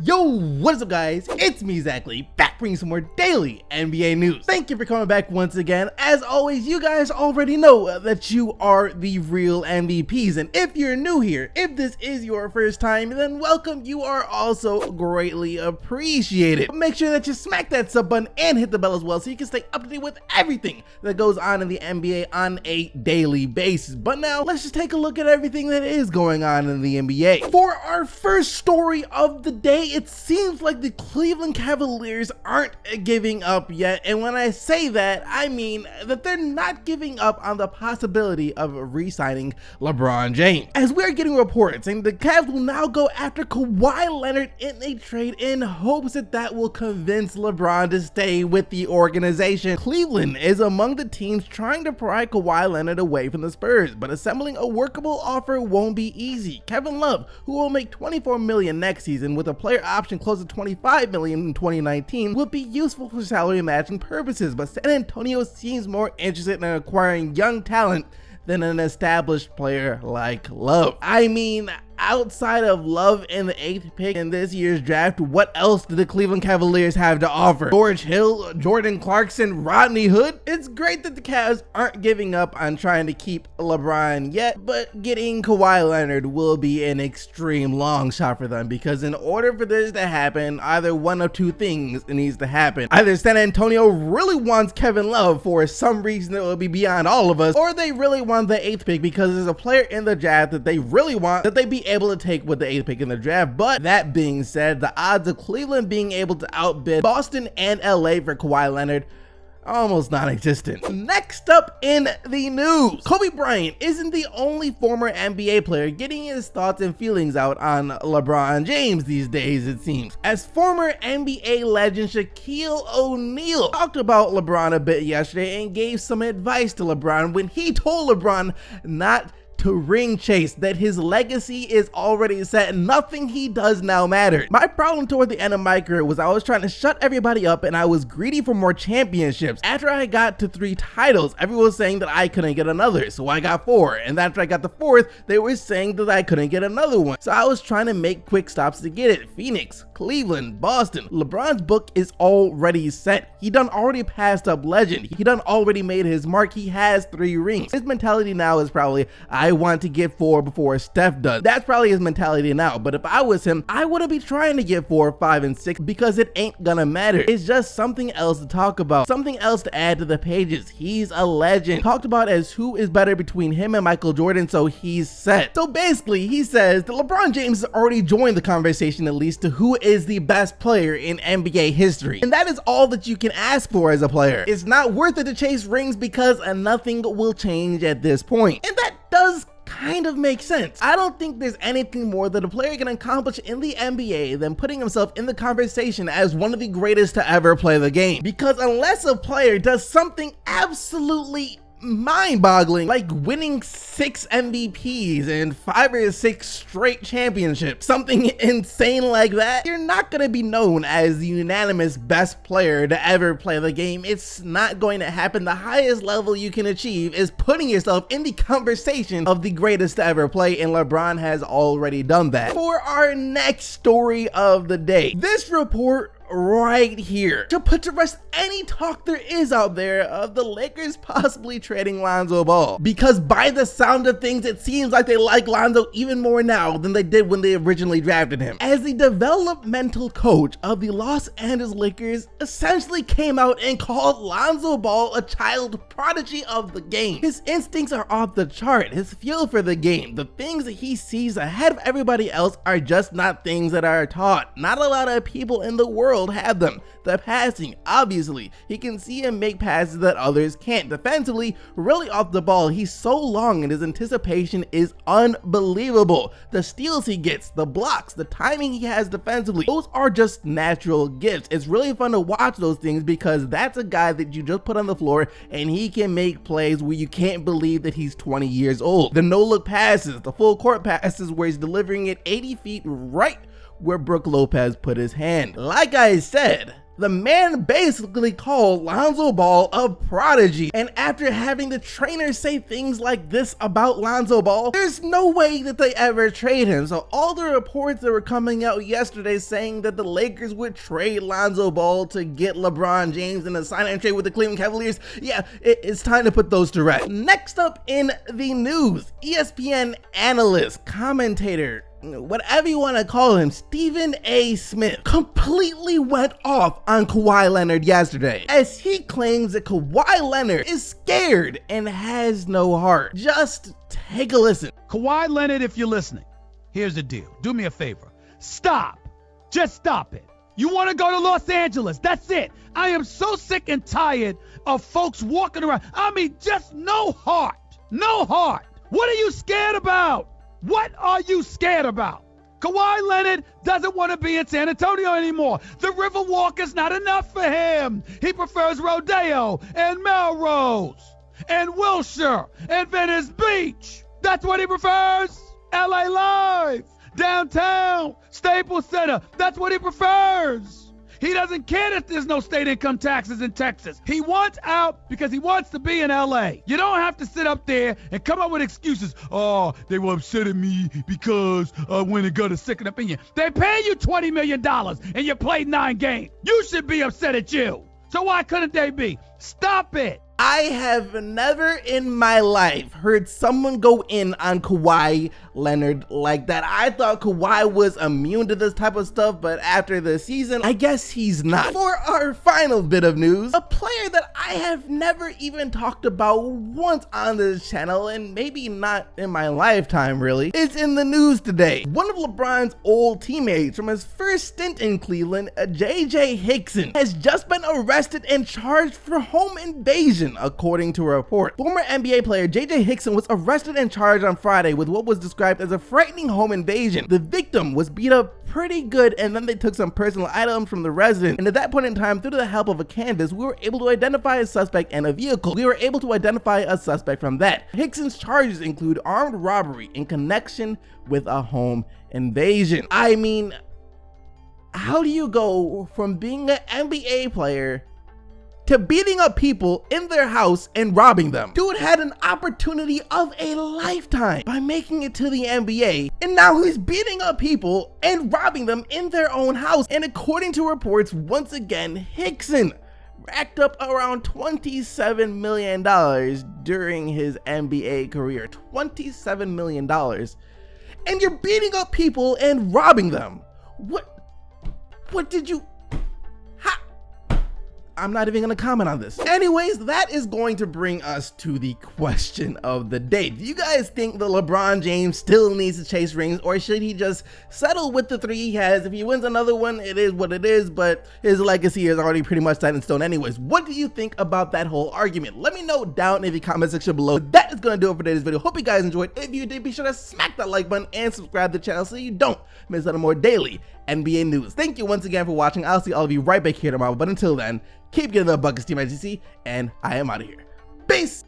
Yo, what is up guys? It's me, Zachley, back bringing some more daily NBA news. Thank you for coming back once again. As always, you guys already know that you are the real MVPs. And if you're new here, if this is your first time, then welcome. You are also greatly appreciated. Make sure that you smack that sub button and hit the bell as well so you can stay up to date with everything that goes on in the NBA on a daily basis. But now, let's just take a look at everything that is going on in the NBA. For our first story of the day, it seems like the Cleveland Cavaliers aren't giving up yet, and when I say that, I mean that they're not giving up on the possibility of re-signing LeBron James. As we are getting reports saying the Cavs will now go after Kawhi Leonard in a trade in hopes that that will convince LeBron to stay with the organization. Cleveland is among the teams trying to pry Kawhi Leonard away from the Spurs, but assembling a workable offer won't be easy. Kevin Love, who will make $24 million next season with a player option close to $25 million in 2019, would be useful for salary matching purposes, but San Antonio seems more interested in acquiring young talent than an established player like Love. I mean, outside of Love and the 8th pick in this year's draft, what else do the Cleveland Cavaliers have to offer? George Hill, Jordan Clarkson, Rodney Hood? It's great that the Cavs aren't giving up on trying to keep LeBron yet, but getting Kawhi Leonard will be an extreme long shot for them, because in order for this to happen, either one of two things needs to happen. Either San Antonio really wants Kevin Love for some reason that will be beyond all of us, or they really want the 8th pick because there's a player in the draft that they really want that they be able to take with the 8th pick in the draft. But that being said, the odds of Cleveland being able to outbid Boston and LA for Kawhi Leonard are almost non-existent. Next up in the news, Kobe Bryant isn't the only former NBA player getting his thoughts and feelings out on LeBron James these days, it seems, as former NBA legend Shaquille O'Neal talked about LeBron a bit yesterday and gave some advice to LeBron when he told LeBron not to ring chase, that his legacy is already set and nothing he does now matters. My problem toward the end of my career was I was trying to shut everybody up and I was greedy for more championships. After I got to 3 titles, everyone was saying that I couldn't get another, so I got 4, and after I got the 4th, they were saying that I couldn't get another one. So I was trying to make quick stops to get it. Phoenix, Cleveland, Boston. LeBron's book is already set. He done already passed up legend. He done already made his mark. He has 3 rings. His mentality now is probably, I want to get 4 before Steph does. That's probably his mentality now, but if I was him, I wouldn't be trying to get 4, 5, and 6 because it ain't gonna matter. It's just something else to talk about, something else to add to the pages. He's a legend, talked about as who is better between him and Michael Jordan, so he's set. So basically, he says that LeBron James has already joined the conversation at least to who is the best player in NBA history, and that is all that you can ask for as a player. It's not worth it to chase rings because nothing will change at this point, and that does kind of makes sense. I don't think there's anything more that a player can accomplish in the NBA than putting himself in the conversation as one of the greatest to ever play the game, because unless a player does something absolutely mind-boggling like winning 6 MVPs and 5 or 6 straight championships, something insane like that, you're not going to be known as the unanimous best player to ever play the game. It's not going to happen. The highest level you can achieve is putting yourself in the conversation of the greatest to ever play, and LeBron has already done that. For our next story of the day, this report right here to put to rest any talk there is out there of the Lakers possibly trading Lonzo Ball, because by the sound of things, it seems like they like Lonzo even more now than they did when they originally drafted him, as the developmental coach of the Los Angeles Lakers essentially came out and called Lonzo Ball a child prodigy of the game. His instincts are off the chart, his feel for the game, the things that he sees ahead of everybody else are just not things that are taught. Not a lot of people in the world have them. The passing, obviously, he can see and make passes that others can't. Defensively, really off the ball, he's so long and his anticipation is unbelievable. The steals he gets, the blocks, the timing he has defensively, those are just natural gifts. It's really fun to watch those things because that's a guy that you just put on the floor and he can make plays where you can't believe that he's 20 years old. The no-look passes, the full court passes where he's delivering it 80 feet right where Brook Lopez put his hand. Like I said, the man basically called Lonzo Ball a prodigy, and after having the trainer say things like this about Lonzo Ball, there's no way that they ever trade him. So all the reports that were coming out yesterday saying that the Lakers would trade Lonzo Ball to get LeBron James in a sign-and trade with the Cleveland Cavaliers, yeah, it's time to put those to rest. Next up in the news, ESPN analyst, commentator, whatever you want to call him, Stephen A. Smith completely went off on Kawhi Leonard yesterday, as he claims that Kawhi Leonard is scared and has no heart. Just take a listen. Kawhi Leonard, if you're listening, here's the deal. Do me a favor. Stop. Just stop it. You want to go to Los Angeles. That's it. I am so sick and tired of folks walking around. I mean, just no heart. No heart. What are you scared about? What are you scared about? Kawhi Leonard doesn't want to be in San Antonio anymore. The Riverwalk is not enough for him. He prefers Rodeo and Melrose and Wilshire and Venice Beach. That's what he prefers. LA Live, downtown, Staples Center. That's what he prefers. He doesn't care that there's no state income taxes in Texas. He wants out because he wants to be in LA. You don't have to sit up there and come up with excuses. Oh, they were upset at me because I went and got a second opinion. They pay you $20 million and you played 9 games. You should be upset at you. So why couldn't they be? Stop it. I have never in my life heard someone go in on Kawhi Leonard like that. I thought Kawhi was immune to this type of stuff, but after the season, I guess he's not. For our final bit of news, a player that I have never even talked about once on this channel, and maybe not in my lifetime really, is in the news today. One of LeBron's old teammates from his first stint in Cleveland, JJ Hickson, has just been arrested and charged for home invasion, according to a report. Former NBA player JJ Hickson was arrested and charged on Friday with what was described as a frightening home invasion. The victim was beat up pretty good, and then they took some personal items from the resident, and at that point in time, through the help of a canvas, we were able to identify a suspect and a vehicle. We were able to identify a suspect from that. Hickson's charges include armed robbery in connection with a home invasion. I mean, how do you go from being an NBA player to beating up people in their house and robbing them? Dude had an opportunity of a lifetime by making it to the NBA, and now he's beating up people and robbing them in their own house. And according to reports, once again, Hickson racked up around $27 million during his NBA career. $27 million. And you're beating up people and robbing them. What did you... I'm not even gonna comment on this. Anyways, that is going to bring us to the question of the day. Do you guys think that LeBron James still needs to chase rings, or should he just settle with the 3 he has? If he wins another one, it is what it is, but his legacy is already pretty much set in stone anyways. What do you think about that whole argument? Let me know down in the comment section below. That is gonna do it for today's video. Hope you guys enjoyed. If you did, be sure to smack that like button and subscribe to the channel so you don't miss out on more daily NBA news. Thank you once again for watching. I'll see all of you right back here tomorrow, but until then, keep getting the buckets, Team IGC, and I am out of here. Peace!